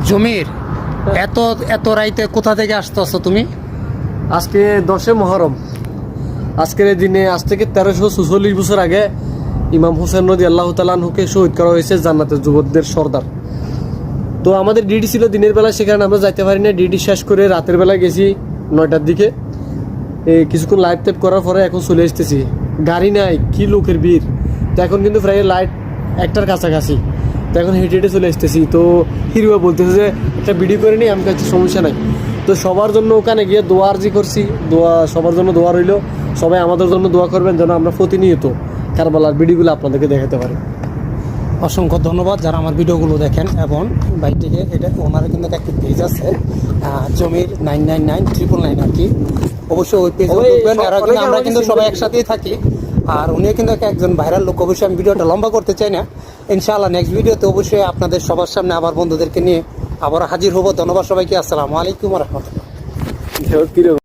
জমির এত এত রাইতে কোথা থেকে আসতেছো তুমি? আজকে 10 মুহররম। আজকের এই দিনে আজ থেকে 1346 বছর আগে ইমাম হোসেন রাদিয়াল্লাহু তাআলা আনহুকে শহীদ করা হয়েছে জান্নাতের যুবকদের সর্দার। তো আমাদের ডিউটি ছিল দিনের বেলা, সেখানে আমরা যাইতে পারি না। ডিউটি শেষ করে রাতের বেলা গেছি 9টার দিকে। কিছুক্ষণ লাইট টেপ করার পরে এখন চলে আসতেছি। গাড়ি নাই, কি লোকের ভিড়। তো এখন কিন্তু প্রায় লাইট 1টার কাছাকাছি। তো এখন হেঁটে হেঁটে চলে আসতেছি। তো হিরুয়া বলতেছে যে একটা ভিডিও করে নিই, আমি কাছে সমস্যা নাই। তো সবার জন্য ওখানে গিয়ে দোয়া আরজি করছি। সবার জন্য দোয়া রইল, সবাই আমাদের জন্য দোয়া করবেন যেন আমরা প্রতিনিয়ত কারবালার ভিডিওগুলো আপনাদেরকে দেখাতে পারি। অসংখ্য ধন্যবাদ যারা আমার ভিডিওগুলো দেখেন। এবং বাইকটিকে এটা ওনারা কিন্তু একটা পেজ আছে জমির 999999 আর কি, অবশ্যই ওই পেজে দেখবেন। আমরা কিন্তু সবাই একসাথেই থাকি। আর উনিও কিন্তু একজন ভাইরাল লোক। অবশ্যই আমি ভিডিওটা লম্বা করতে চাই না। ইনশাআল্লাহ নেক্সট ভিডিওতে অবশ্যই আপনাদের সবার সামনে আবার বন্ধুদেরকে নিয়ে আবার হাজির হব। ধন্যবাদ সবাইকে। আসসালামু আলাইকুম ওয়া রাহমাতুল্লাহ।